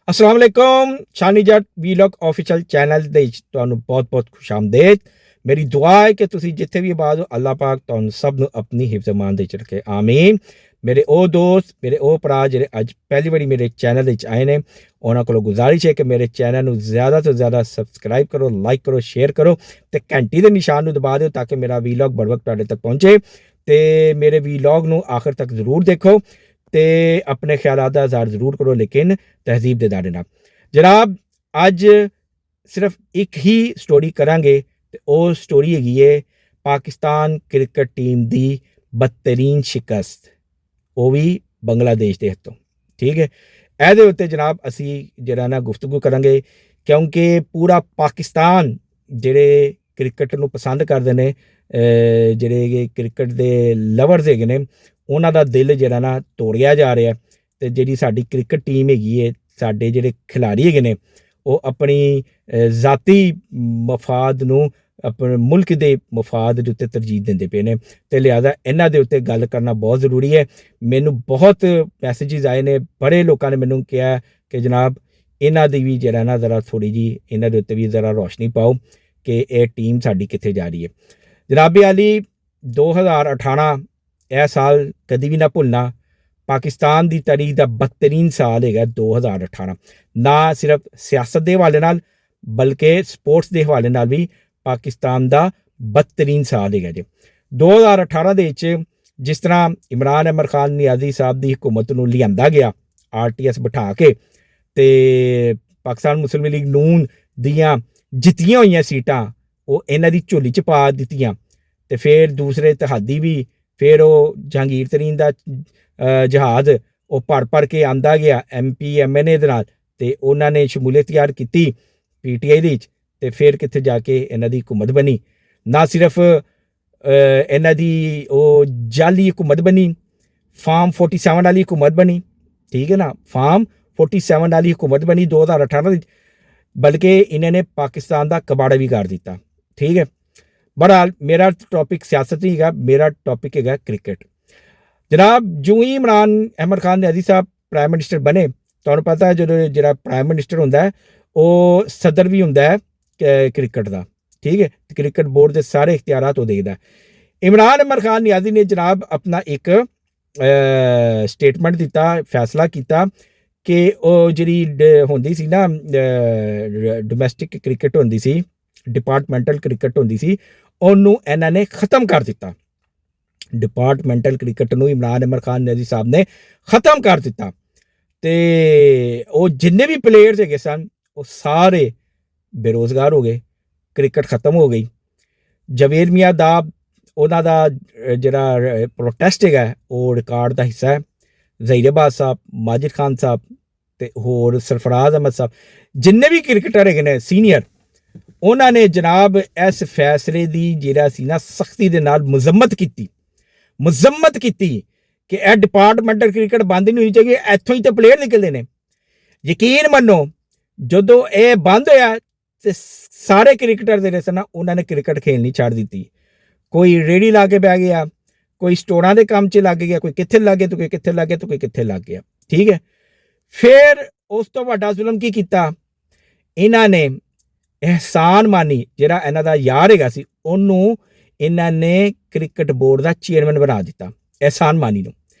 अस्सलाम वालेकुम शानी जट vlog official channel ਦੇ ਵਿੱਚ ਤੁਹਾਨੂੰ ਬਹੁਤ-ਬਹੁਤ ਖੁਸ਼ਾਮਦੀਦ। ਮੇਰੀ ਦੁਆ ਹੈ ਕਿ ਤੁਸੀਂ ਜਿੱਥੇ ਵੀ ਆਬਾਦ ਹੋ ਅੱਲਾਹ ਪਾਕ ਤੁਹਾਨੂੰ ਸਭ ਨੂੰ ਆਪਣੀ ਹਿਫਜ਼ ਅਮਾਨ ਦੇ ਵਿੱਚ ਰੱਖੇ ਆਮੀਨ। ਮੇਰੇ ਉਹ ਦੋਸਤ ਮੇਰੇ ਉਹ ਭਰਾ ਜਿਹੜੇ ਅੱਜ ਪਹਿਲੀ ਵਾਰੀ ਮੇਰੇ ਚੈਨਲ ਦੇ ਵਿੱਚ ਆਏ ਨੇ ਉਹਨਾਂ ਕੋਲੋਂ ਗੁਜ਼ਾਰਿਸ਼ ਹੈ ਕਿ ਮੇਰੇ ਚੈਨਲ ਨੂੰ ਜ਼ਿਆਦਾ ਤੋਂ ਜ਼ਿਆਦਾ ਸਬਸਕ੍ਰਾਈਬ ਕਰੋ, ਲਾਈਕ ਕਰੋ, ਸ਼ੇਅਰ ਕਰੋ ਤੇ ਘੰਟੀ ਦੇ ਨਿਸ਼ਾਨ ਨੂੰ ਦਬਾ ਦਿਓ ਤਾਂ ਕਿ ਮੇਰਾ ਵੀਲੌਗ ਬਰ ਵਕਤ ਤੁਹਾਡੇ ਤੱਕ ਪਹੁੰਚੇ ਤੇ ਮੇਰੇ ਵੀਲੌਗ ਨੂੰ ਆਖਰ ਤੱਕ ਜ਼ਰੂਰ ਦੇਖੋ ਤੇ ਆਪਣੇ ਖਿਆਲਾਂ ਦਾ ਇਜ਼ਹਾਰ ਜ਼ਰੂਰ ਕਰੋ ਲੇਕਿਨ ਤਹਿਜ਼ੀਬ ਦੇ ਦਾਇਰੇ ਨਾਲ। ਜਨਾਬ ਅੱਜ ਸਿਰਫ ਇੱਕ ਹੀ ਸਟੋਰੀ ਕਰਾਂਗੇ ਤੇ ਉਹ ਸਟੋਰੀ ਹੈਗੀ ਹੈ ਪਾਕਿਸਤਾਨ ਕ੍ਰਿਕਟ ਟੀਮ ਦੀ ਬਦਤਰੀਨ ਸ਼ਿਕਸਤ, ਉਹ ਵੀ ਬੰਗਲਾਦੇਸ਼ ਦੇ ਹੱਥੋਂ। ਠੀਕ ਹੈ, ਇਹਦੇ ਉੱਤੇ ਜਨਾਬ ਅਸੀਂ ਜਿਹੜਾ ਨਾ ਗੁਫ਼ਤਗੂ ਕਰਾਂਗੇ ਕਿਉਂਕਿ ਪੂਰਾ ਪਾਕਿਸਤਾਨ ਜਿਹੜੇ ਕ੍ਰਿਕਟ ਨੂੰ ਪਸੰਦ ਕਰਦੇ ਨੇ, ਜਿਹੜੇ ਕ੍ਰਿਕਟ ਦੇ ਲਵਰਸ ਹੈਗੇ ਨੇ ਉਹਨਾਂ ਦਾ ਦਿਲ ਜਿਹੜਾ ਨਾ ਤੋੜਿਆ ਜਾ ਰਿਹਾ ਅਤੇ ਜਿਹੜੀ ਸਾਡੀ ਕ੍ਰਿਕਟ ਟੀਮ ਹੈਗੀ ਹੈ, ਸਾਡੇ ਜਿਹੜੇ ਖਿਡਾਰੀ ਹੈਗੇ ਨੇ ਉਹ ਆਪਣੀ ਜ਼ਾਤੀ ਮਫਾਦ ਨੂੰ ਆਪਣੇ ਮੁਲਕ ਦੇ ਮਫਾਦ ਦੇ ਉੱਤੇ ਤਰਜੀਹ ਦਿੰਦੇ ਪਏ ਨੇ ਅਤੇ ਲਿਹਾਜ਼ਾ ਇਹਨਾਂ ਦੇ ਉੱਤੇ ਗੱਲ ਕਰਨਾ ਬਹੁਤ ਜ਼ਰੂਰੀ ਹੈ। ਮੈਨੂੰ ਬਹੁਤ ਮੈਸੇਜਿਸ ਆਏ ਨੇ, ਬੜੇ ਲੋਕਾਂ ਨੇ ਮੈਨੂੰ ਕਿਹਾ ਕਿ ਜਨਾਬ ਇਹਨਾਂ ਦੀ ਵੀ ਜਿਹੜਾ ਨਾ ਜ਼ਰਾ ਥੋੜ੍ਹੀ ਜਿਹੀ ਇਹਨਾਂ ਦੇ ਉੱਤੇ ਵੀ ਜ਼ਰਾ ਰੋਸ਼ਨੀ ਪਾਓ ਕਿ ਇਹ ਟੀਮ ਸਾਡੀ ਕਿੱਥੇ ਜਾ ਰਹੀ ਹੈ। ਜਨਾਬੇ ਆਲੀ 2018 ਇਹ ਸਾਲ ਕਦੀ ਵੀ ਨਾ ਭੁੱਲਣਾ, ਪਾਕਿਸਤਾਨ ਦੀ ਤਾਰੀਖ ਦਾ ਬਦਤਰੀਨ ਸਾਲ ਹੈਗਾ 2018। ਨਾ ਸਿਰਫ ਸਿਆਸਤ ਦੇ ਹਵਾਲੇ ਨਾਲ ਬਲਕਿ ਸਪੋਰਟਸ ਦੇ ਹਵਾਲੇ ਨਾਲ ਵੀ ਪਾਕਿਸਤਾਨ ਦਾ ਬਦਤਰੀਨ ਸਾਲ ਹੈਗਾ ਜੀ। 2018 ਦੇ ਵਿੱਚ ਜਿਸ ਤਰ੍ਹਾਂ ਇਮਰਾਨ ਅਹਿਮਦ ਖਾਨ ਨਿਆਜ਼ੀ ਸਾਹਿਬ ਦੀ ਹਕੂਮਤ ਨੂੰ ਲਿਆਂਦਾ ਗਿਆ RTS ਬਿਠਾ ਕੇ ਅਤੇ ਪਾਕਿਸਤਾਨ ਮੁਸਲਿਮ ਲੀਗ ਨੂਨ ਦੀਆਂ ਜਿੱਤੀਆਂ ਹੋਈਆਂ ਸੀਟਾਂ ਉਹ ਇਹਨਾਂ ਦੀ ਝੋਲੀ 'ਚ ਪਾ ਦਿੱਤੀਆਂ ਅਤੇ ਫਿਰ ਦੂਸਰੇ ਇਤਿਹਾਦੀ ਵੀ ਫਿਰ ਉਹ ਜਹਾਂਗੀਰ ਤਰੀਨ ਦਾ ਜਹਾਜ਼ ਉਹ ਭਰ ਕੇ ਆਉਂਦਾ ਗਿਆ MP MNA ਦੇ ਨਾਲ ਅਤੇ ਉਹਨਾਂ ਨੇ ਸ਼ਮੂਲੀਅਤ ਤਿਆਰ ਕੀਤੀ PTI ਦੇ ਵਿੱਚ ਅਤੇ ਫਿਰ ਕਿੱਥੇ ਜਾ ਕੇ ਇਹਨਾਂ ਦੀ ਹਕੂਮਤ ਬਣੀ। ਨਾ ਸਿਰਫ ਇਹਨਾਂ ਦੀ ਉਹ ਜਾਲੀ ਹਕੂਮਤ ਬਣੀ, ਫਾਰਮ 47 ਵਾਲੀ ਹਕੂਮਤ ਬਣੀ। ਠੀਕ ਹੈ ਨਾ, ਫਾਰਮ 47 ਵਾਲੀ ਹਕੂਮਤ ਬਣੀ 2018 ਵਿੱਚ, ਬਲਕਿ ਇਹਨਾਂ ਨੇ ਪਾਕਿਸਤਾਨ ਦਾ ਕਬਾੜਾ ਵੀ ਕਰ ਦਿੱਤਾ। ਠੀਕ ਹੈ, ਬਹਰਹਾਲ ਮੇਰਾ ਟੌਪਿਕ ਸਿਆਸਤ ਨਹੀਂ ਹੈਗਾ, ਮੇਰਾ ਟੌਪਿਕ ਹੈਗਾ ਕ੍ਰਿਕਟ। ਜਨਾਬ ਜਿਉਂ ਹੀ ਇਮਰਾਨ ਅਹਿਮਦ ਖਾਨ ਨਿਆਜ਼ੀ ਸਾਹਿਬ ਪ੍ਰਾਈਮ ਮਿਨਿਸਟਰ ਬਣੇ, ਤੁਹਾਨੂੰ ਪਤਾ ਹੈ ਜਦੋਂ ਜਿਹੜਾ ਪ੍ਰਾਈਮ ਮਿਨਿਸਟਰ ਹੁੰਦਾ ਹੈ ਉਹ ਸਦਰ ਵੀ ਹੁੰਦਾ ਹੈ ਕ੍ਰਿਕਟ ਦਾ। ਠੀਕ ਹੈ, ਕ੍ਰਿਕਟ ਬੋਰਡ ਦੇ ਸਾਰੇ ਇਖਤਿਆਰਾਤ ਉਹ ਦੇਖਦਾ। ਇਮਰਾਨ ਅਹਿਮਦ ਖਾਨ ਨਿਆਜ਼ੀ ਨੇ ਜਨਾਬ ਆਪਣਾ ਇੱਕ ਸਟੇਟਮੈਂਟ ਦਿੱਤਾ, ਫੈਸਲਾ ਕੀਤਾ ਕਿ ਉਹ ਜਿਹੜੀ ਹੁੰਦੀ ਸੀ ਨਾ ਡੋਮੈਸਟਿਕ ਕ੍ਰਿਕਟ ਹੁੰਦੀ ਸੀ, ਡਿਪਾਰਟਮੈਂਟਲ ਕ੍ਰਿਕਟ ਹੁੰਦੀ ਸੀ, ਉਹਨੂੰ ਇਹਨਾਂ ਨੇ ਖ਼ਤਮ ਕਰ ਦਿੱਤਾ। ਡਿਪਾਰਟਮੈਂਟਲ ਕ੍ਰਿਕਟ ਨੂੰ ਇਮਰਾਨ ਅਹਿਮਦ ਖਾਨ ਨਿਆਜ਼ੀ ਸਾਹਿਬ ਨੇ ਖ਼ਤਮ ਕਰ ਦਿੱਤਾ ਅਤੇ ਉਹ ਜਿੰਨੇ ਵੀ ਪਲੇਅਰਸ ਹੈਗੇ ਸਨ ਉਹ ਸਾਰੇ ਬੇਰੁਜ਼ਗਾਰ ਹੋ ਗਏ, ਕ੍ਰਿਕਟ ਖ਼ਤਮ ਹੋ ਗਈ। ਜਵੇਦ ਮੀਆਂ ਦਾ ਉਹਨਾਂ ਦਾ ਜਿਹੜਾ ਪ੍ਰੋਟੈਸਟ ਹੈਗਾ ਉਹ ਰਿਕਾਰਡ ਦਾ ਹਿੱਸਾ ਹੈ। ਜ਼ਹੀਰ ਅਬਾਦ ਸਾਹਿਬ, ਮਾਜਿਦ ਖਾਨ ਸਾਹਿਬ ਅਤੇ ਹੋਰ ਸਰਫਰਾਜ਼ ਅਹਿਮਦ ਸਾਹਿਬ ਜਿੰਨੇ ਵੀ ਕ੍ਰਿਕਟਰ ਹੈਗੇ ਨੇ ਸੀਨੀਅਰ, ਉਹਨਾਂ ਨੇ ਜਨਾਬ ਇਸ ਫੈਸਲੇ ਦੀ ਜਿਹੜਾ ਸੀ ਨਾ ਸਖਤੀ ਦੇ ਨਾਲ ਮੁਜ਼ੰਮਤ ਕੀਤੀ ਕਿ ਇਹ ਡਿਪਾਰਟਮੈਂਟਲ ਕ੍ਰਿਕਟ ਬੰਦ ਨਹੀਂ ਹੋਣੀ ਚਾਹੀਦੀ, ਇੱਥੋਂ ਹੀ ਤਾਂ ਪਲੇਅਰ ਨਿਕਲਦੇ ਨੇ। ਯਕੀਨ ਮੰਨੋ ਜਦੋਂ ਇਹ ਬੰਦ ਹੋਇਆ ਤੇ ਸਾਰੇ ਕ੍ਰਿਕਟਰ ਜਿਹੜੇ ਸਨ ਉਹਨਾਂ ਨੇ ਕ੍ਰਿਕਟ ਖੇਡਣੀ ਛੱਡ ਦਿੱਤੀ। ਕੋਈ ਰੇਹੜੀ ਲਾ ਕੇ ਬਹਿ ਗਿਆ, ਕੋਈ ਸਟੋਰਾਂ ਦੇ ਕੰਮ 'ਚ ਲੱਗ ਗਿਆ, ਕੋਈ ਕਿੱਥੇ ਲੱਗ ਗਿਆ, ਕੋਈ ਕਿੱਥੇ ਲੱਗ ਗਿਆ, ਕੋਈ ਕਿੱਥੇ ਲੱਗ ਗਿਆ। ਠੀਕ ਹੈ, ਫਿਰ ਉਸ ਤੋਂ ਵੱਡਾ ਜ਼ੁਲਮ ਕੀ ਕੀਤਾ ਇਹਨਾਂ ਨੇ, ਅਹਿਸਾਨ ਮਾਨੀ ਜਿਹੜਾ ਇਹਨਾਂ ਦਾ ਯਾਰ ਹੈਗਾ ਸੀ ਉਹਨੂੰ ਇਹਨਾਂ ਨੇ ਕ੍ਰਿਕਟ ਬੋਰਡ ਦਾ ਚੇਅਰਮੈਨ ਬਣਾ ਦਿੱਤਾ। ਅਹਿਸਾਨ ਮਾਨੀ ਨੂੰ,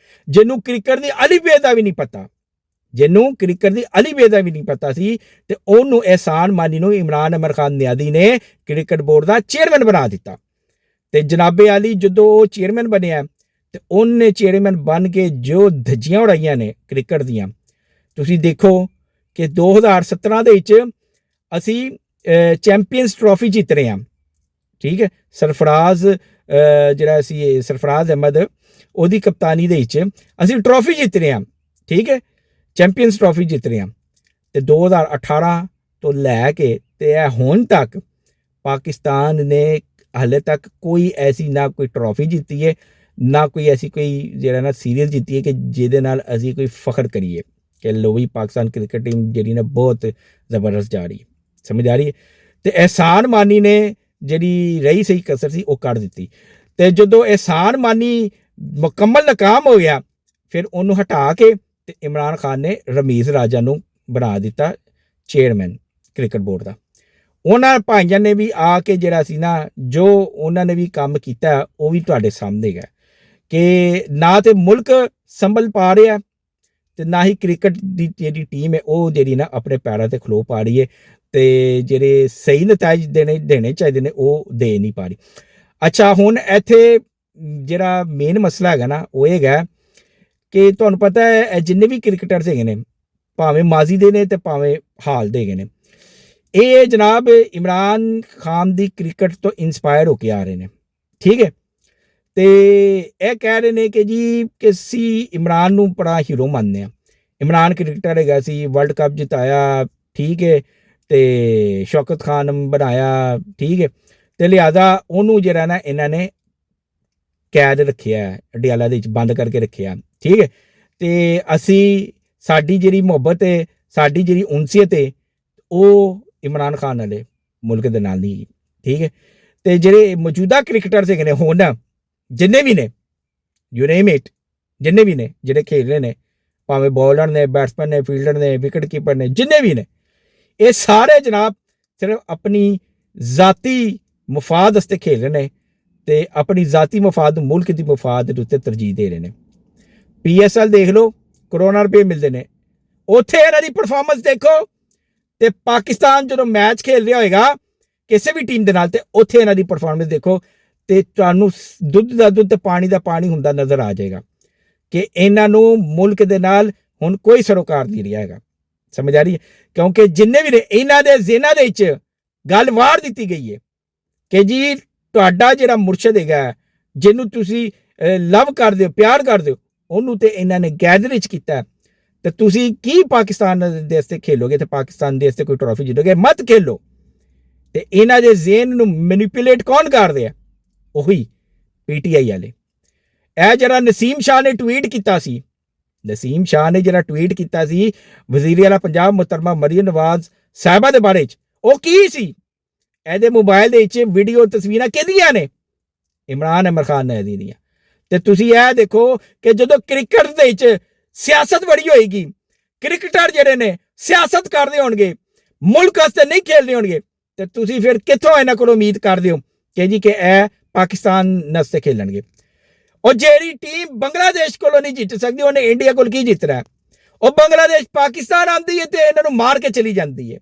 ਜਿਹਨੂੰ ਕ੍ਰਿਕਟ ਦੀ ਅਲੀਬੇ ਦਾ ਵੀ ਨਹੀਂ ਪਤਾ, ਸੀ ਅਤੇ ਉਹਨੂੰ ਅਹਿਸਾਨ ਮਾਨੀ ਨੂੰ ਇਮਰਾਨ ਅਹਿਮਦ ਖਾਨ ਨਿਆਜ਼ੀ ਨੇ ਕ੍ਰਿਕਟ ਬੋਰਡ ਦਾ ਚੇਅਰਮੈਨ ਬਣਾ ਦਿੱਤਾ। ਅਤੇ ਜਨਾਬੇ ਆਲੀ ਜਦੋਂ ਉਹ ਚੇਅਰਮੈਨ ਬਣਿਆ ਅਤੇ ਉਹਨੇ ਚੇਅਰਮੈਨ ਬਣ ਕੇ ਜੋ ਧੱਜੀਆਂ ਉਡਾਈਆਂ ਨੇ ਕ੍ਰਿਕਟ ਦੀਆਂ, ਤੁਸੀਂ ਦੇਖੋ ਕਿ 2017 ਦੇ ਵਿੱਚ ਅਸੀਂ ਚੈਂਪੀਅਨਸ ਟਰੋਫੀ ਜਿੱਤ ਰਹੇ ਹਾਂ। ਠੀਕ ਹੈ, ਸਰਫਰਾਜ਼ ਅਹਿਮਦ ਉਹਦੀ ਕਪਤਾਨੀ ਦੇ ਵਿੱਚ ਅਸੀਂ ਟਰੋਫੀ ਜਿੱਤ ਰਹੇ ਹਾਂ। ਠੀਕ ਹੈ, ਚੈਂਪੀਅਨਸ ਟਰੋਫੀ ਜਿੱਤ ਰਹੇ ਹਾਂ ਅਤੇ 2018 ਤੋਂ ਲੈ ਕੇ ਅਤੇ ਇਹ ਹੁਣ ਤੱਕ ਪਾਕਿਸਤਾਨ ਨੇ ਹਾਲੇ ਤੱਕ ਕੋਈ ਐਸੀ ਨਾ ਕੋਈ ਟਰੋਫੀ ਜਿੱਤੀ ਹੈ, ਨਾ ਕੋਈ ਐਸੀ ਕੋਈ ਜਿਹੜਾ ਨਾ ਸੀਰੀਜ਼ ਜਿੱਤੀ ਹੈ ਕਿ ਜਿਹਦੇ ਨਾਲ ਅਸੀਂ ਕੋਈ ਫਖਰ ਕਰੀਏ ਕਿ ਲੋ ਵੀ ਪਾਕਿਸਤਾਨ ਕ੍ਰਿਕਟ ਟੀਮ ਜਿਹੜੀ ਨਾ ਬਹੁਤ ਜ਼ਬਰਦਸਤ ਜਾ ਰਹੀ ਹੈ। ਸਮਝ ਆ ਰਹੀ ਹੈ। ਅਤੇ ਅਹਿਸਾਨ ਮਾਨੀ ਨੇ ਜਿਹੜੀ ਰਹੀ ਸਹੀ ਕਸਰ ਸੀ ਉਹ ਕੱਢ ਦਿੱਤੀ ਅਤੇ ਜਦੋਂ ਅਹਿਸਾਨ ਮਾਨੀ ਮੁਕੰਮਲ ਨਾਕਾਮ ਹੋ ਗਿਆ ਫਿਰ ਉਹਨੂੰ ਹਟਾ ਕੇ ਤੇ ਇਮਰਾਨ ਖਾਨ ਨੇ ਰਮੀਜ਼ ਰਾਜਾ ਨੂੰ ਬਣਾ ਦਿੱਤਾ ਚੇਅਰਮੈਨ ਕ੍ਰਿਕਟ ਬੋਰਡ ਦਾ। ਉਹਨਾਂ ਭਾਈਆਂ ਨੇ ਵੀ ਆ ਕੇ ਜਿਹੜਾ ਸੀ ਨਾ, ਜੋ ਉਹਨਾਂ ਨੇ ਵੀ ਕੰਮ ਕੀਤਾ ਉਹ ਵੀ ਤੁਹਾਡੇ ਸਾਹਮਣੇ ਹੈਗਾ ਕਿ ਨਾ ਤੇ ਮੁਲਕ ਸੰਭਲ ਪਾ ਰਿਹਾ ਤੇ ਨਾ ਹੀ ਕ੍ਰਿਕਟ ਦੀ ਜਿਹੜੀ ਟੀਮ ਹੈ ਉਹ ਜਿਹੜੀ ਨਾ ਆਪਣੇ ਪੈਰਾਂ ਤੇ ਖਲੋ ਪਾ ਰਹੀ ਹੈ ਤੇ ਜਿਹੜੇ ਸਹੀ ਨਤੀਜੇ ਦੇਣੇ ਚਾਹੀਦੇ ਨੇ ਉਹ ਦੇ ਨਹੀਂ ਪਾ ਰਹੀ। ਅੱਛਾ, ਹੁਣ ਇੱਥੇ ਜਿਹੜਾ ਮੇਨ ਮਸਲਾ ਹੈਗਾ ਨਾ ਉਹ ਹੈਗਾ ਕਿ ਤੁਹਾਨੂੰ ਪਤਾ ਹੈ ਜਿੰਨੇ ਵੀ ਕ੍ਰਿਕਟਰਸ ਹੈਗੇ ਨੇ, ਭਾਵੇਂ ਮਾਜ਼ੀ ਦੇ ਨੇ ਤੇ ਭਾਵੇਂ ਹਾਲ ਦੇ ਹੈਗੇ ਨੇ, ਇਹ ਜਨਾਬ ਇਮਰਾਨ ਖਾਨ ਦੀ ਕ੍ਰਿਕਟ ਤੋਂ ਇੰਸਪਾਇਰ ਹੋ ਕੇ ਆ ਰਹੇ ਨੇ। ਠੀਕ ਹੈ, ਤੇ ਇਹ ਕਹਿ ਰਹੇ ਨੇ ਕਿ ਜੀ ਕਿ ਅਸੀਂ ਇਮਰਾਨ ਨੂੰ ਬੜਾ ਹੀਰੋ ਮੰਨਦੇ ਹਾਂ। ਇਮਰਾਨ ਕ੍ਰਿਕਟਰ ਹੈਗਾ ਸੀ, ਵਰਲਡ ਕੱਪ ਜਿਤਾਇਆ, ਠੀਕ ਹੈ, ਤੇ ਸ਼ੌਕਤ ਖਾਨ ਬਣਾਇਆ, ਠੀਕ ਹੈ, ਤੇ ਲਿਹਾਜ਼ਾ ਉਹਨੂੰ ਜਿਹੜਾ ਨਾ ਇਹਨਾਂ ਨੇ ਕੈਦ ਰੱਖਿਆ, ਅਡਿਆਲਾ ਦੇ ਵਿੱਚ ਬੰਦ ਕਰਕੇ ਰੱਖਿਆ। ਠੀਕ ਹੈ, ਤੇ ਅਸੀਂ ਸਾਡੀ ਜਿਹੜੀ ਮੁਹੱਬਤ ਹੈ, ਸਾਡੀ ਜਿਹੜੀ ਉਨਸੀਅਤ ਹੈ ਉਹ ਇਮਰਾਨ ਖਾਨ ਵਾਲੇ ਮੁਲਕ ਦੇ ਨਾਲ ਨਹੀਂ। ਠੀਕ ਹੈ, ਤੇ ਜਿਹੜੇ ਮੌਜੂਦਾ ਕ੍ਰਿਕਟਰਸ ਹੈਗੇ ਨੇ ਹੁਣ ਜਿੰਨੇ ਵੀ ਨੇ, ਯੂ ਨੇਮ ਇਟ, ਜਿੰਨੇ ਵੀ ਨੇ ਜਿਹੜੇ ਖੇਡ ਰਹੇ ਨੇ, ਭਾਵੇਂ ਬੋਲਰ ਨੇ, ਬੈਟਸਮੈਨ ਨੇ, ਫੀਲਡਰ ਨੇ, ਵਿਕਟ ਕੀਪਰ ਨੇ, ਜਿੰਨੇ ਵੀ ਨੇ, ਇਹ ਸਾਰੇ ਜਨਾਬ ਸਿਰਫ ਆਪਣੀ ਜ਼ਾਤੀ ਮਫਾਦ ਵਾਸਤੇ ਖੇਡ ਰਹੇ ਨੇ ਤੇ ਆਪਣੀ ਜ਼ਾਤੀ ਮਫਾਦ ਮੁਲਕ ਦੀ ਮਫਾਦ ਦੇ ਉੱਤੇ ਤਰਜੀਹ ਦੇ ਰਹੇ ਨੇ। PSL ਦੇਖ ਲਓ, ਕਰੋੜਾਂ ਰੁਪਏ ਮਿਲਦੇ ਨੇ, ਉੱਥੇ ਇਹਨਾਂ ਦੀ ਪਰਫਾਰਮੈਂਸ ਦੇਖੋ, ਤੇ ਪਾਕਿਸਤਾਨ ਜਦੋਂ ਮੈਚ ਖੇਲ ਰਿਹਾ ਹੋਏਗਾ ਕਿਸੇ ਵੀ ਟੀਮ ਦੇ ਨਾਲ ਤੇ ਉੱਥੇ ਇਹਨਾਂ ਦੀ ਪਰਫਾਰਮੈਂਸ ਦੇਖੋ ਤੇ ਤੁਹਾਨੂੰ ਦੁੱਧ ਦਾ ਦੁੱਧ ਤੇ ਪਾਣੀ ਦਾ ਪਾਣੀ ਹੁੰਦਾ ਨਜ਼ਰ ਆ ਜਾਏਗਾ ਕਿ ਇਹਨਾਂ ਨੂੰ ਮੁਲਕ ਦੇ ਨਾਲ ਹੁਣ ਕੋਈ ਸਰੋਕਾਰ ਨਹੀਂ ਰਿਹਾ ਹੈਗਾ। ਸਮਝ ਆ ਰਹੀ ਹੈ? ਕਿਉਂਕਿ ਜਿੰਨੇ ਵੀ ਨੇ ਇਹਨਾਂ ਦੇ ਜ਼ਿਹਨਾਂ ਦੇ ਵਿੱਚ ਗੱਲ ਵਾਰ ਦਿੱਤੀ ਗਈ ਹੈ ਕਿ ਜੀ ਤੁਹਾਡਾ ਜਿਹੜਾ ਮੁਰਸ਼ਦ ਹੈਗਾ, ਜਿਹਨੂੰ ਤੁਸੀਂ ਲਵ ਕਰਦੇ ਹੋ, ਪਿਆਰ ਕਰਦੇ ਹੋ, ਉਹਨੂੰ ਤੇ ਇਹਨਾਂ ਨੇ ਗੈਦਰ ਵਿੱਚ ਕੀਤਾ ਤੇ ਤੁਸੀਂ ਕੀ ਪਾਕਿਸਤਾਨ ਦੇ ਵਾਸਤੇ ਖੇਲੋਗੇ ਤੇ ਪਾਕਿਸਤਾਨ ਦੇ ਵਾਸਤੇ ਕੋਈ ਟਰੋਫੀ ਜਿੱਤੋਗੇ? ਮਤ ਖੇਲੋ। ਤੇ ਇਹਨਾਂ ਦੇ ਜ਼ਿਹਨ ਨੂੰ ਮੈਨੀਪੂਲੇਟ ਕੌਣ ਕਰਦੇ ਆ? ਉਹੀ PTI ਵਾਲੇ। ਇਹ ਜਿਹੜਾ ਨਸੀਮ ਸ਼ਾਹ ਨੇ ਟਵੀਟ ਕੀਤਾ ਸੀ, ਨਸੀਮ ਸ਼ਾਹ ਨੇ ਜਿਹੜਾ ਟਵੀਟ ਕੀਤਾ ਸੀ ਵਜ਼ੀਰ ਆਲਾ ਪੰਜਾਬ ਮੁਹਤਰਮਾ ਮਰੀਮ ਨਵਾਜ਼ ਸਾਹਿਬਾ ਦੇ ਬਾਰੇ 'ਚ, ਉਹ ਕੀ ਸੀ? ਇਹਦੇ ਮੋਬਾਈਲ ਦੇ ਵਿੱਚ ਵੀਡੀਓ ਤਸਵੀਰਾਂ ਕਿਹਦੀਆਂ ਨੇ? ਇਮਰਾਨ ਅਮਰ ਖਾਨ ਨੇ ਦੀਆਂ। ਤੇ ਤੁਸੀਂ ਇਹ ਦੇਖੋ ਕਿ ਜਦੋਂ ਕ੍ਰਿਕਟ ਦੇ ਵਿੱਚ ਸਿਆਸਤ ਬੜੀ ਹੋਏਗੀ, ਕ੍ਰਿਕਟਰ ਜਿਹੜੇ ਨੇ ਸਿਆਸਤ ਕਰਦੇ ਹੋਣਗੇ, ਮੁਲਕ ਵਾਸਤੇ ਨਹੀਂ ਖੇਲਦੇ ਹੋਣਗੇ, ਤੇ ਤੁਸੀਂ ਫਿਰ ਕਿੱਥੋਂ ਇਹਨਾਂ ਕੋਲ ਉਮੀਦ ਕਰਦੇ ਹੋ ਕਿ ਜੀ ਕਿ ਇਹ ਪਾਕਿਸਤਾਨ ਵਾਸਤੇ ਖੇਲਣਗੇ? ਉਹ ਜਿਹੜੀ ਟੀਮ ਬੰਗਲਾਦੇਸ਼ ਕੋਲੋਂ ਨਹੀਂ ਜਿੱਤ ਸਕਦੀ, ਉਹਨੇ ਇੰਡੀਆ ਕੋਲ ਕੀ ਜਿੱਤਣਾ? ਉਹ ਬੰਗਲਾਦੇਸ਼ ਪਾਕਿਸਤਾਨ ਆਉਂਦੀ ਹੈ ਤੇ ਇਹਨਾਂ ਨੂੰ ਮਾਰ ਕੇ ਚਲੀ ਜਾਂਦੀ ਹੈ।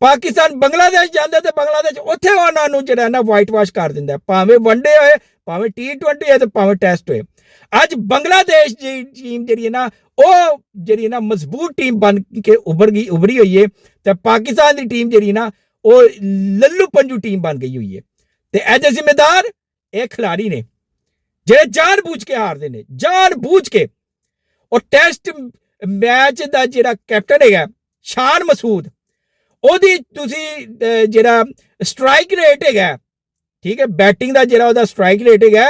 ਪਾਕਿਸਤਾਨ ਬੰਗਲਾਦੇਸ਼ ਜਾਂਦਾ ਤੇ ਬੰਗਲਾਦੇਸ਼ ਉੱਥੇ ਉਹਨਾਂ ਨੂੰ ਜਿਹੜਾ ਨਾ ਵਾਈਟ ਵਾਸ਼ ਕਰ ਦਿੰਦਾ, ਭਾਵੇਂ ਵਨਡੇ ਹੋਏ, ਭਾਵੇਂ T20 ਹੋਏ ਤੇ ਭਾਵੇਂ ਟੈਸਟ ਹੋਏ। ਅੱਜ ਬੰਗਲਾਦੇਸ਼ ਦੀ ਟੀਮ ਜਿਹੜੀ ਹੈ ਨਾ, ਉਹ ਜਿਹੜੀ ਨਾ ਮਜ਼ਬੂਤ ਟੀਮ ਬਣ ਕੇ ਉਭਰੀ ਹੋਈ ਹੈ ਤੇ ਪਾਕਿਸਤਾਨ ਦੀ ਟੀਮ ਜਿਹੜੀ ਨਾ ਉਹ ਲੱਲੂ ਪੰਜੂ ਟੀਮ ਬਣ ਗਈ ਹੋਈ ਹੈ। ਤੇ ਇਹਦੇ ਜ਼ਿੰਮੇਦਾਰ ਇਹ ਖਿਡਾਰੀ ਨੇ ਜਿਹੜੇ ਜਾਣ ਬੂਝ ਕੇ ਹਾਰਦੇ ਨੇ, ਜਾਣ ਬੂਝ ਕੇ। ਉਹ ਟੈਸਟ ਮੈਚ ਦਾ ਜਿਹੜਾ ਕੈਪਟਨ ਹੈਗਾ ਸ਼ਾਨ ਮਸੂਦ, ਉਹਦੀ ਤੁਸੀਂ ਜਿਹੜਾ ਸਟ੍ਰਾਈਕ ਰੇਟ ਹੈਗਾ, ਠੀਕ ਹੈ, ਬੈਟਿੰਗ ਦਾ ਜਿਹੜਾ ਉਹਦਾ ਸਟ੍ਰਾਈਕ ਰੇਟ ਹੈਗਾ,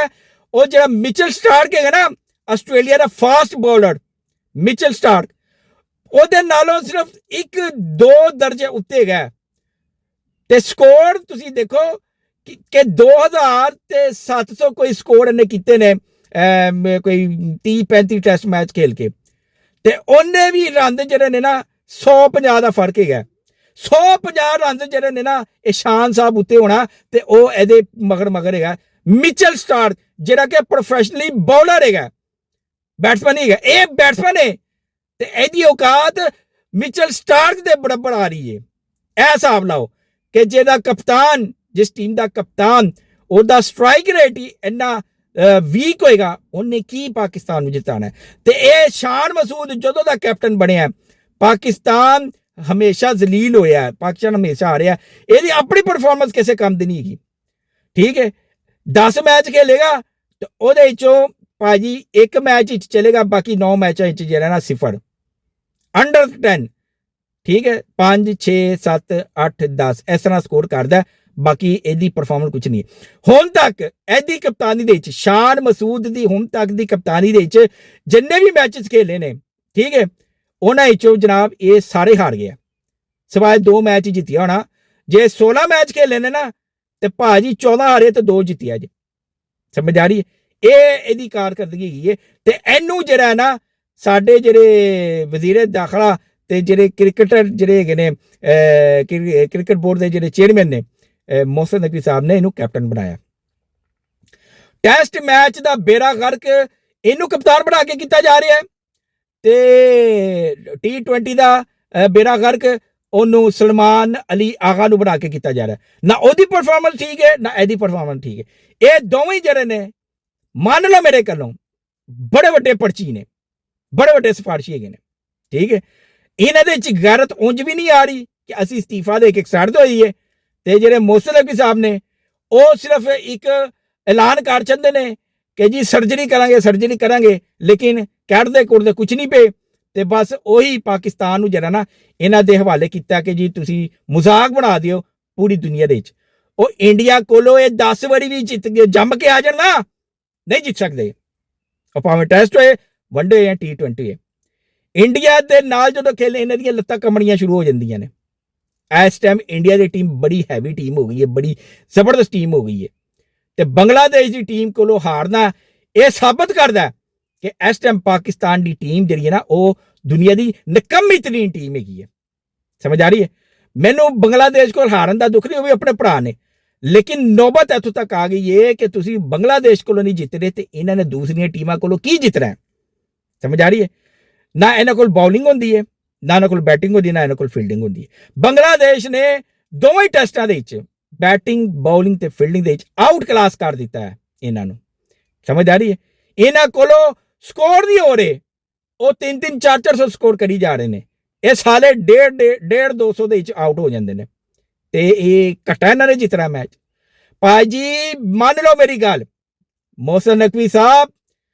ਉਹ ਜਿਹੜਾ ਮਿਚਲ ਸਟਾਰਕ ਹੈਗਾ ਨਾ, ਆਸਟ੍ਰੇਲੀਆ ਦਾ ਫਾਸਟ ਬੋਲਰ ਮਿਚਲ ਸਟਾਰਕ, ਉਹਦੇ ਨਾਲੋਂ ਸਿਰਫ 1-2 ਦਰਜੇ ਉੱਤੇ ਹੈਗਾ। ਤੇ ਸਕੋਰ ਤੁਸੀਂ ਦੇਖੋ ਕਿ 2700 ਕੋਈ ਸਕੋਰ ਇਹਨੇ ਕੀਤੇ ਨੇ, ਕੋਈ 30-35 ਟੈਸਟ ਮੈਚ ਖੇਲ ਕੇ, ਤੇ ਉਹਨੇ ਵੀ ਰਨ ਜਿਹੜੇ ਨੇ ਨਾ 150 ਦਾ ਫਰਕ ਹੈਗਾ। 150 ਰਨ ਜਿਹੜੇ ਨੇ ਨਾ ਇਹ ਸ਼ਾਨ ਸਾਹਿਬ ਉੱਤੇ ਹੋਣਾ ਤੇ ਉਹ ਇਹਦੇ ਮਗਰ ਹੈਗਾ ਮਿਚਲ ਸਟਾਰਕ, ਜਿਹੜਾ ਕਿ ਪ੍ਰੋਫੈਸ਼ਨਲੀ ਬੌਲਰ ਹੈਗਾ, ਬੈਟਸਮੈਨ ਹੈਗਾ। ਇਹ ਬੈਟਸਮੈਨ ਹੈ ਤੇ ਇਹਦੀ ਔਕਾਤ ਮਿਚਲ ਸਟਾਰਕ ਦੇ ਬਰਾਬਰ ਆ ਰਹੀ ਹੈ। ਇਹ ਹਿਸਾਬ ਲਾਓ ਕਿ ਜਿਹਦਾ ਕਪਤਾਨ, ਜਿਸ ਟੀਮ ਦਾ ਕਪਤਾਨ, ਉਹਦਾ ਸਟ੍ਰਾਈਕ ਰੇਟ ਹੀ ਇੰਨਾ ਵੀਕ ਹੋਏਗਾ, ਉਹਨੇ ਕੀ ਪਾਕਿਸਤਾਨ ਨੂੰ ਜਿਤਾਣਾ? ਤੇ ਇਹ ਸ਼ਾਨ ਮਸੂਦ ਜਦੋਂ ਦਾ ਕੈਪਟਨ ਬਣਿਆ, ਪਾਕਿਸਤਾਨ ਹਮੇਸ਼ਾ ਜ਼ਲੀਲ ਹੋਇਆ, ਪਾਕਿਸਤਾਨ ਹਮੇਸ਼ਾ ਆ ਰਿਹਾ। ਇਹਦੀ ਆਪਣੀ ਪਰਫਾਰਮੈਂਸ ਕਿਸੇ ਕੰਮ ਦੀ ਨਹੀਂ ਹੈਗੀ। ਠੀਕ ਹੈ, 10 ਮੈਚ ਖੇਲੇਗਾ ਤੇ ਉਹਦੇ ਵਿੱਚੋਂ ਭਾਜੀ ਇੱਕ ਮੈਚ ਵਿੱਚ ਚਲੇਗਾ, ਬਾਕੀ 9 ਮੈਚਾਂ ਵਿੱਚ ਜਿਹੜਾ ਨਾ 0 ਅੰਡਰ 10। ਠੀਕ ਹੈ, 5 6 7 8 10 ਇਸ ਤਰ੍ਹਾਂ ਸਕੋਰ ਕਰਦਾ, ਬਾਕੀ ਇਹਦੀ ਪਰਫਾਰਮੈਂਸ ਕੁਝ ਨਹੀਂ। ਹੁਣ ਤੱਕ ਇਹਦੀ ਕਪਤਾਨੀ ਦੇ ਵਿੱਚ, ਸ਼ਾਨ ਮਸੂਦ ਦੀ ਹੁਣ ਤੱਕ ਦੀ ਕਪਤਾਨੀ ਦੇ ਵਿੱਚ ਜਿੰਨੇ ਵੀ ਮੈਚਸ ਖੇਲੇ ਨੇ, ਠੀਕ ਹੈ, ਉਹਨਾਂ ਵਿੱਚੋਂ ਜਨਾਬ ਇਹ ਸਾਰੇ ਹਾਰ ਗਿਆ, ਸਿਵਾਏ 2 ਮੈਚ ਹੀ ਜਿੱਤਿਆ ਹੋਣਾ। ਜੇ 16 ਮੈਚ ਖੇਲੇ ਨੇ ਨਾ ਤੇ ਭਾਜੀ 14 ਹਾਰੇ ਤੇ 2 ਜਿੱਤਿਆ ਜੀ। ਸਮਝ ਆ ਰਹੀ ਹੈ? ਇਹ ਇਹਦੀ ਕਾਰਕਰਦਗੀ ਹੈਗੀ ਹੈ। ਤੇ ਇਹਨੂੰ ਜਿਹੜਾ ਨਾ ਸਾਡੇ ਜਿਹੜੇ ਵਜ਼ੀਰ ਦਾਖਲਾ ਤੇ ਜਿਹੜੇ ਕ੍ਰਿਕਟਰ ਜਿਹੜੇ ਹੈਗੇ ਨੇ ਕ੍ਰਿਕਟ ਬੋਰਡ ਦੇ ਜਿਹੜੇ ਚੇਅਰਮੈਨ ਨੇ ਮੋਹਸਿਨ ਨਕਵੀ ਸਾਹਿਬ ਨੇ ਇਹਨੂੰ ਕੈਪਟਨ ਬਣਾਇਆ। ਟੈਸਟ ਮੈਚ ਦਾ ਬੇੜਾ ਗਰਕ ਇਹਨੂੰ ਕਪਤਾਨ ਬਣਾ ਕੇ ਕੀਤਾ ਜਾ ਰਿਹਾ ਹੈ ਤੇ T20 ਦਾ ਬੇੜਾ ਗਰਕ ਉਹਨੂੰ ਸਲਮਾਨ ਅਲੀ ਆਗਾ ਨੂੰ ਬਣਾ ਕੇ ਕੀਤਾ ਜਾ ਰਿਹਾ। ਨਾ ਉਹਦੀ ਪਰਫਾਰਮੈਂਸ ਠੀਕ ਹੈ ਨਾ ਇਹਦੀ ਪਰਫਾਰਮੈਂਸ ਠੀਕ ਹੈ। ਇਹ ਦੋਵੇਂ ਜਿਹੜੇ ਨੇ ਮੰਨ ਲਓ ਮੇਰੇ ਕੋਲੋਂ ਬੜੇ ਵੱਡੇ ਪਰਚੀ ਨੇ, ਬੜੇ ਵੱਡੇ ਸਿਫਾਰਸ਼ੀ ਹੈਗੇ ਨੇ, ਠੀਕ ਹੈ। ਇਹਨਾਂ ਦੇ ਵਿੱਚ ਗੈਰਤ ਉਂਝ ਵੀ ਨਹੀਂ ਆ ਰਹੀ ਕਿ ਅਸੀਂ ਅਸਤੀਫਾ ਦੇ ਕੇ ਸਾਈਡ ਤੇ ਹੋਈਏ ਤੇ ਜਿਹੜੇ ਮੋਹਸਿਨ ਨਕਵੀ ਸਾਹਿਬ ਨੇ ਉਹ ਸਿਰਫ ਇੱਕ ਐਲਾਨ ਕਰ ਚੰਦੇ ਨੇ ਕਿ ਜੀ ਸਰਜਰੀ ਕਰਾਂਗੇ ਲੇਕਿਨ ਕੱਢਦੇ ਕੁੜਦੇ ਕੁਝ ਨਹੀਂ ਪਏ ਤੇ ਬਸ ਉਹੀ ਪਾਕਿਸਤਾਨ ਨੂੰ ਜਿਹੜਾ ਨਾ ਇਹਨਾਂ ਦੇ ਹਵਾਲੇ ਕੀਤਾ ਕਿ ਜੀ ਤੁਸੀਂ ਮਜ਼ਾਕ ਬਣਾ ਦਿਓ ਪੂਰੀ ਦੁਨੀਆ ਦੇ ਵਿੱਚ। ਉਹ ਇੰਡੀਆ ਕੋਲੋਂ ਇਹ 10 ਵਾਰੀ ਵੀ ਜਿੱਤ ਕੇ ਜੰਮ ਕੇ ਆ ਜਾਣ ਨਾ, ਨਹੀਂ ਜਿੱਤ ਸਕਦੇ। ਉਹ ਭਾਵੇਂ ਟੈਸਟ ਹੋਏ, ਵਨਡੇ ਜਾਂ T20 ਹੋਏ। ਇੰਡੀਆ ਦੇ ਨਾਲ ਜਦੋਂ ਖੇਲੇ ਇਹਨਾਂ ਦੀਆਂ ਲੱਤਾਂ ਕੰਬਣੀਆਂ ਸ਼ੁਰੂ ਹੋ ਜਾਂਦੀਆਂ ਨੇ। ਇਸ ਟਾਈਮ ਇੰਡੀਆ ਦੀ ਟੀਮ ਬੜੀ ਹੈਵੀ ਟੀਮ ਹੋ ਗਈ ਹੈ, ਬੜੀ ਜ਼ਬਰਦਸਤ ਟੀਮ ਹੋ ਗਈ ਹੈ ਤੇ ਬੰਗਲਾਦੇਸ਼ ਦੀ ਟੀਮ ਕੋਲੋਂ ਹਾਰਨਾ ਇਹ ਸਾਬਤ ਕਰਦਾ ਕਿ ਇਸ ਟਾਈਮ ਪਾਕਿਸਤਾਨ ਦੀ ਟੀਮ ਜਿਹੜੀ ਹੈ ਨਾ ਉਹ ਦੁਨੀਆ ਦੀ ਨਿਕੰਮੀ ਤਰੀਨ ਟੀਮ ਹੈਗੀ ਹੈ। ਸਮਝ ਆ ਰਹੀ ਹੈ? ਮੈਨੂੰ ਬੰਗਲਾਦੇਸ਼ ਕੋਲ ਹਾਰਨ ਦਾ ਦੁੱਖ ਨਹੀਂ, ਉਹ ਵੀ ਆਪਣੇ ਭਰਾ ਨੇ, ਲੇਕਿਨ ਨੌਬਤ ਇੱਥੋਂ ਤੱਕ ਆ ਗਈ ਹੈ ਕਿ ਤੁਸੀਂ ਬੰਗਲਾਦੇਸ਼ ਕੋਲੋਂ ਨਹੀਂ ਜਿੱਤ ਰਹੇ ਤੇ ਇਹਨਾਂ ਨੇ ਦੂਸਰੀਆਂ ਟੀਮਾਂ ਕੋਲੋਂ ਕੀ ਜਿੱਤਣਾ ਹੈ। ਸਮਝ ਆ ਰਹੀ ਹੈ? ਨਾ ਇਹਨਾਂ ਕੋਲ ਬਾਉਲਿੰਗ ਹੁੰਦੀ ਹੈ, ਨਾ ਇਹਨਾਂ ਕੋਲ ਬੈਟਿੰਗ ਹੁੰਦੀ, ਨਾ ਇਹਨਾਂ ਕੋਲ ਫੀਲਡਿੰਗ ਹੁੰਦੀ ਹੈ। ਬੰਗਲਾਦੇਸ਼ ਨੇ ਦੋਵੇਂ ਟੈਸਟਾਂ ਦੇ ਵਿੱਚ ਬੈਟਿੰਗ, ਬਾਉਲਿੰਗ ਤੇ ਫੀਲਡਿੰਗ ਦੇ ਵਿੱਚ ਆਊਟ ਕਲਾਸ ਕਰ ਦਿੱਤਾ ਹੈ ਇਹਨਾਂ ਨੂੰ। ਸਮਝ ਆ ਰਹੀ ਹੈ? ਇਹਨਾਂ ਕੋਲੋਂ ਸਕੋਰ ਨਹੀਂ ਹੋ ਰਹੇ, ਉਹ 3-3 400 ਸਕੋਰ ਕਰੀ ਜਾ ਰਹੇ ਨੇ। ਇਹ ਸਾਲੇ 150 200 ਦੇ ਵਿੱਚ ਆਊਟ ਹੋ ਜਾਂਦੇ ਨੇ ਤੇ ਇਹ ਘਟਾ ਇਹਨਾਂ ਨੇ ਜਿੱਤਣਾ ਮੈਚ। ਭਾਜੀ ਮੰਨ ਲਓ ਮੇਰੀ ਗੱਲ, ਮੋਹਸਿਨ ਨਕਵੀ ਸਾਹਿਬ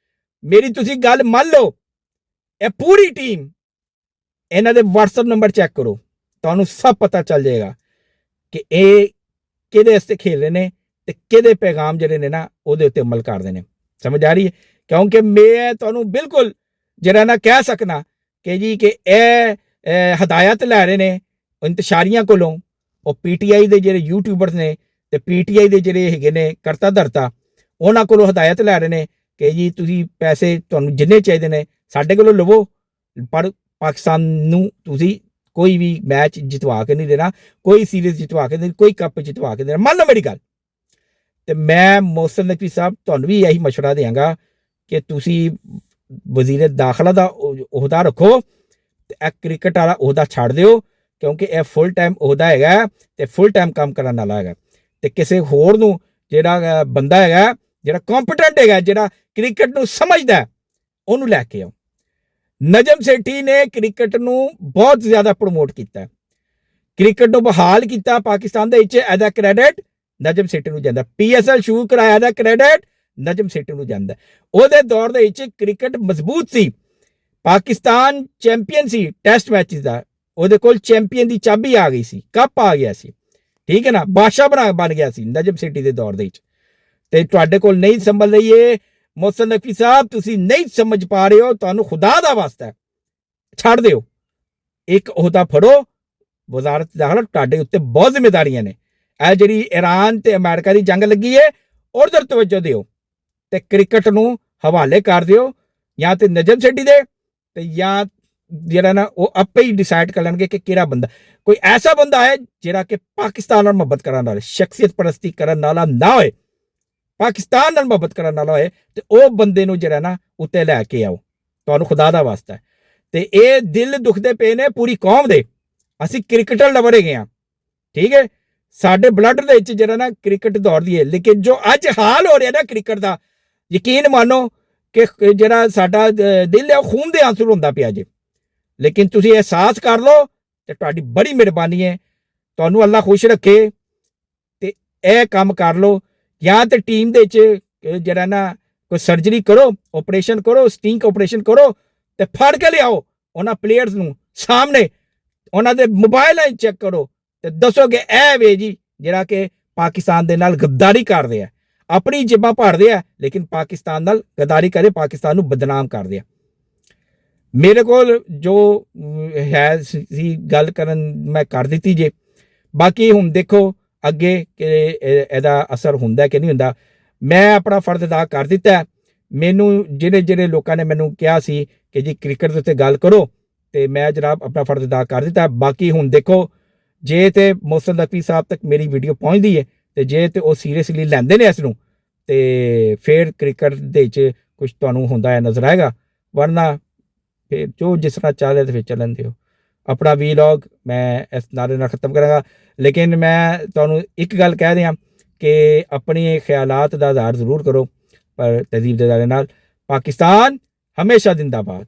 ਮੇਰੀ ਤੁਸੀਂ ਗੱਲ ਮੰਨ ਲਓ। ਇਹ ਪੂਰੀ ਟੀਮ, ਇਹਨਾਂ ਦੇ WhatsApp ਨੰਬਰ ਚੈੱਕ ਕਰੋ, ਤੁਹਾਨੂੰ ਸਭ ਪਤਾ ਚੱਲ ਜਾਏਗਾ ਕਿ ਇਹ ਕਿਹਦੇ ਵਾਸਤੇ ਖੇਲ ਰਹੇ ਨੇ ਤੇ ਕਿਹਦੇ ਪੈਗਾਮ ਜਿਹੜੇ ਨੇ ਨਾ ਉਹਦੇ ਉੱਤੇ ਅਮਲ ਕਰਦੇ ਨੇ। ਸਮਝ ਆ ਰਹੀ ਹੈ? ਕਿਉਂਕਿ ਮੈਂ ਤੁਹਾਨੂੰ ਬਿਲਕੁਲ ਜਿਹੜਾ ਨਾ ਕਹਿ ਸਕਣਾ ਕਿ ਜੀ ਕਿ ਇਹ ਹਦਾਇਤ ਲੈ ਰਹੇ ਨੇ ਇੰਤਸ਼ਾਰੀਆਂ ਕੋਲੋਂ, ਉਹ PTI ਦੇ ਜਿਹੜੇ ਯੂਟਿਊਬਰਸ ਨੇ ਤੇ PTI ਦੇ ਜਿਹੜੇ ਹੈਗੇ ਨੇ ਕਰਤਾ ਧਰਤਾ, ਉਹਨਾਂ ਕੋਲੋਂ ਹਦਾਇਤ ਲੈ ਰਹੇ ਨੇ ਕਿ ਜੀ ਤੁਸੀਂ ਪੈਸੇ ਤੁਹਾਨੂੰ ਜਿੰਨੇ ਚਾਹੀਦੇ ਨੇ ਸਾਡੇ ਕੋਲੋਂ ਲਵੋ, ਪਰ ਪਾਕਿਸਤਾਨ ਨੂੰ ਤੁਸੀਂ ਕੋਈ ਵੀ ਮੈਚ ਜਿਤਵਾ ਕੇ ਨਹੀਂ ਦੇਣਾ, ਕੋਈ ਸੀਰੀਜ਼ ਜਿਤਵਾ ਕੇ ਨਹੀਂ, ਕੋਈ ਕੱਪ ਜਿਤਵਾ ਕੇ ਦੇਣਾ। ਮੰਨ ਲਓ ਮੇਰੀ ਗੱਲ। ਤੇ ਮੈਂ ਮੋਹਸਿਨ ਨਕਵੀ ਸਾਹਿਬ ਤੁਹਾਨੂੰ ਵੀ ਇਹੀ ਮਸ਼ਵਰਾ ਦਿਆਂਗਾ ਕਿ ਤੁਸੀਂ ਵਜ਼ੀਰ ਦਾਖਲਾ ਦਾ ਅਹੁਦਾ ਰੱਖੋ ਤੇ ਇਹ ਕ੍ਰਿਕਟ ਵਾਲਾ ਅਹੁਦਾ ਛੱਡ ਦਿਓ, ਕਿਉਂਕਿ ਇਹ ਫੁੱਲ ਟਾਈਮ ਅਹੁਦਾ ਹੈਗਾ ਤੇ ਫੁੱਲ ਟਾਈਮ ਕੰਮ ਕਰਨ ਵਾਲਾ ਹੈਗਾ। ਤੇ ਕਿਸੇ ਹੋਰ ਨੂੰ ਜਿਹੜਾ ਬੰਦਾ ਹੈਗਾ, ਜਿਹੜਾ ਕੰਪੀਟੈਂਟ ਹੈਗਾ, ਜਿਹੜਾ ਕ੍ਰਿਕਟ ਨੂੰ ਸਮਝਦਾ, ਉਹਨੂੰ ਲੈ ਕੇ ਆਓ। ਨਜਮ ਸੇਠੀ ਨੇ ਕ੍ਰਿਕਟ ਨੂੰ ਬਹੁਤ ਜ਼ਿਆਦਾ ਪ੍ਰਮੋਟ ਕੀਤਾ, ਕ੍ਰਿਕਟ ਨੂੰ ਬਹਾਲ ਕੀਤਾ ਪਾਕਿਸਤਾਨ ਦੇ ਵਿੱਚ। ਇਹਦਾ ਕ੍ਰੈਡਿਟ ਨਜਮ ਸੇਠੀ ਨੂੰ ਜਾਂਦਾ। PSL ਸ਼ੁਰੂ ਕਰਾਇਆ ਦਾ ਕ੍ਰੈਡਿਟ ਨਜਮ ਸੇਠੀ ਨੂੰ ਜਾਂਦਾ। ਉਹਦੇ ਦੌਰ ਦੇ ਵਿੱਚ ਕ੍ਰਿਕਟ ਮਜ਼ਬੂਤ ਸੀ, ਪਾਕਿਸਤਾਨ ਚੈਂਪੀਅਨ ਸੀ ਟੈਸਟ ਮੈਚਿਸ ਦਾ, ਉਹਦੇ ਕੋਲ ਚੈਂਪੀਅਨ ਦੀ ਚਾਬੀ ਆ ਗਈ ਸੀ, ਕੱਪ ਆ ਗਿਆ ਸੀ, ਠੀਕ ਹੈ ਨਾ, ਬਾਦਸ਼ਾਹ ਬਣ ਗਿਆ ਸੀ ਨਜਮ ਸੇਠੀ ਦੇ ਦੌਰ ਦੇ ਵਿੱਚ। ਤੇ ਤੁਹਾਡੇ ਕੋਲ ਨਹੀਂ ਸੰਭਲ ਰਹੀ ਏ ਮੋਹਸਿਨ ਨਕਵੀ ਸਾਹਿਬ, ਤੁਸੀਂ ਨਹੀਂ ਸਮਝ ਪਾ ਰਹੇ ਹੋ, ਤੁਹਾਨੂੰ ਖੁਦਾ ਦਾ ਵਾਸਤਾ ਛੱਡ ਦਿਓ। ਇੱਕ ਅਹੁਦਾ ਫੜੋ, ਵਜ਼ਾਰਤ ਦਾਖਲਾ, ਤੁਹਾਡੇ ਉੱਤੇ ਬਹੁਤ ਜ਼ਿੰਮੇਵਾਰੀਆਂ ਨੇ। ਇਹ ਜਿਹੜੀ ਈਰਾਨ ਤੇ ਅਮਰੀਕਾ ਦੀ ਜੰਗ ਲੱਗੀ ਹੈ, ਉਧਰ ਤਵੱਜੋ ਦਿਓ ਤੇ ਕ੍ਰਿਕਟ ਨੂੰ ਹਵਾਲੇ ਕਰ ਦਿਓ, ਜਾਂ ਤੇ ਨਜਮ ਸੇਠੀ ਦੇ ਤੇ ਜਾਂ ਜਿਹੜਾ ਨਾ ਉਹ ਆਪੇ ਹੀ ਡਿਸਾਈਡ ਕਰ ਲੈਣਗੇ ਕਿ ਕਿਹੜਾ ਬੰਦਾ, ਕੋਈ ਐਸਾ ਬੰਦਾ ਹੈ ਜਿਹੜਾ ਕਿ ਪਾਕਿਸਤਾਨ ਨਾਲ ਮੁਹੱਬਤ ਕਰਨ ਵਾਲਾ, ਸ਼ਖਸੀਅਤ ਪਰਸਤੀ ਕਰਨ ਵਾਲਾ ਨਾ ਹੋਏ, ਪਾਕਿਸਤਾਨ ਨਾਲ ਮੁਹੱਬਤ ਕਰਨ ਵਾਲਾ ਹੋਏ, ਤੇ ਉਹ ਬੰਦੇ ਨੂੰ ਜਿਹੜਾ ਨਾ ਉੱਤੇ ਲੈ ਕੇ ਆਓ, ਤੁਹਾਨੂੰ ਖੁਦਾ ਦਾ ਵਾਸਤਾ। ਤੇ ਇਹ ਦਿਲ ਦੁਖਦੇ ਪਏ ਨੇ ਪੂਰੀ ਕੌਮ ਦੇ। ਅਸੀਂ ਕ੍ਰਿਕਟਰ ਲਵਰ ਹੈਗੇ ਆ, ਠੀਕ ਹੈ, ਸਾਡੇ ਬਲੱਡ ਦੇ ਵਿੱਚ ਜਿਹੜਾ ਨਾ ਕ੍ਰਿਕਟ ਦੌੜਦੀ ਹੈ, ਲੇਕਿਨ ਜੋ ਅੱਜ ਹਾਲ ਹੋ ਰਿਹਾ ਨਾ ਕ੍ਰਿਕਟ ਦਾ, ਯਕੀਨ ਮੰਨੋ ਕਿ ਜਿਹੜਾ ਸਾਡਾ ਦਿਲ ਹੈ ਉਹ ਖੂਨ ਦੇ ਆਂਸੂ ਹੁੰਦਾ ਪਿਆ ਜੇ। ਲੇਕਿਨ ਤੁਸੀਂ ਅਹਿਸਾਸ ਕਰ ਲਓ ਤੇ ਤੁਹਾਡੀ ਬੜੀ ਮਿਹਰਬਾਨੀ ਹੈ, ਤੁਹਾਨੂੰ ਅੱਲਾ ਖੁਸ਼ ਰੱਖੇ ਤੇ ਇਹ ਕੰਮ ਕਰ ਲਓ। ਜਾਂ ਤੇ ਟੀਮ ਦੇ ਵਿੱਚ ਜਿਹੜਾ ਨਾ ਕੋਈ ਸਰਜਰੀ ਕਰੋ, ਆਪਰੇਸ਼ਨ ਕਰੋ, ਸਟਿੰਕ ਆਪਰੇਸ਼ਨ ਕਰੋ ਤੇ ਫੜ ਕੇ ਲਿਆਓ ਉਹਨਾਂ ਪਲੇਅਰਸ ਨੂੰ ਸਾਹਮਣੇ, ਉਹਨਾਂ ਦੇ ਮੋਬਾਈਲਾਂ 'ਚ ਚੈੱਕ ਕਰੋ ਤੇ ਦੱਸੋਗੇ ਇਹ ਵੇ ਜੀ ਜਿਹੜਾ ਕਿ ਪਾਕਿਸਤਾਨ ਦੇ ਨਾਲ ਗੱਦਾਰੀ ਕਰਦੇ ਆ, ਆਪਣੀ ਜੇਬਾਂ ਭਰਦੇ ਆ, ਲੇਕਿਨ ਪਾਕਿਸਤਾਨ ਨਾਲ ਗੱਦਾਰੀ ਕਰੇ, ਪਾਕਿਸਤਾਨ ਨੂੰ ਬਦਨਾਮ ਕਰਦੇ ਆ। ਮੇਰੇ ਕੋਲ ਜੋ ਹੈ ਸੀ ਗੱਲ ਕਰਨ ਮੈਂ ਕਰ ਦਿੱਤੀ ਜੇ, ਬਾਕੀ ਹੁਣ ਦੇਖੋ ਅੱਗੇ ਕਿ ਇਹਦਾ ਅਸਰ ਹੁੰਦਾ ਕਿ ਨਹੀਂ ਹੁੰਦਾ। ਮੈਂ ਆਪਣਾ ਫਰਜ਼ ਅਦਾ ਕਰ ਦਿੱਤਾ। ਮੈਨੂੰ ਜਿਹੜੇ ਲੋਕਾਂ ਨੇ ਮੈਨੂੰ ਕਿਹਾ ਸੀ ਕਿ ਜੀ ਕ੍ਰਿਕਟ ਦੇ ਉੱਤੇ ਗੱਲ ਕਰੋ, ਤੇ ਮੈਂ ਜਨਾਬ ਆਪਣਾ ਫਰਜ਼ ਅਦਾ ਕਰ ਦਿੱਤਾ। ਬਾਕੀ ਹੁਣ ਦੇਖੋ ਜੇ ਤੇ ਮੋਹਸਿਨ ਨਕवी ਸਾਹਿਬ ਤੱਕ ਮੇਰੀ ਵੀਡੀਓ ਪਹੁੰਚਦੀ ਹੈ ਤੇ ਜੇ ਤੇ ਉਹ ਸੀਰੀਅਸਲੀ ਲੈਂਦੇ ਨੇ ਇਸ ਨੂੰ ਤੇ ਫਿਰ ਕ੍ਰਿਕਟ ਦੇ ਵਿੱਚ ਕੁਝ ਤੁਹਾਨੂੰ ਹੁੰਦਾ ਹੈ ਨਜ਼ਰ ਆਏਗਾ, ਵਰਨਾ ਫਿਰ ਜੋ ਜਿਸ ਤਰ੍ਹਾਂ ਚੱਲ ਤੇ ਫਿਰ ਚੱਲਣ ਦਿਓ। ਆਪਣਾ ਵੀਲੌਗ ਮੈਂ ਇਸ ਨਾਰੇ ਨਾਲ ਖ਼ਤਮ ਕਰਾਂਗਾ, ਲੇਕਿਨ ਮੈਂ ਤੁਹਾਨੂੰ ਇੱਕ ਗੱਲ ਕਹਿ ਦਿਆਂ ਕਿ ਆਪਣੇ ਖਿਆਲਾਤ ਦਾ ਇਜ਼ਹਾਰ ਜ਼ਰੂਰ ਕਰੋ, ਪਰ ਤਹਿਜ਼ੀਬ ਦੇ ਦਾਇਰੇ ਨਾਲ। ਪਾਕਿਸਤਾਨ ਹਮੇਸ਼ਾ ਜ਼ਿੰਦਾਬਾਦ।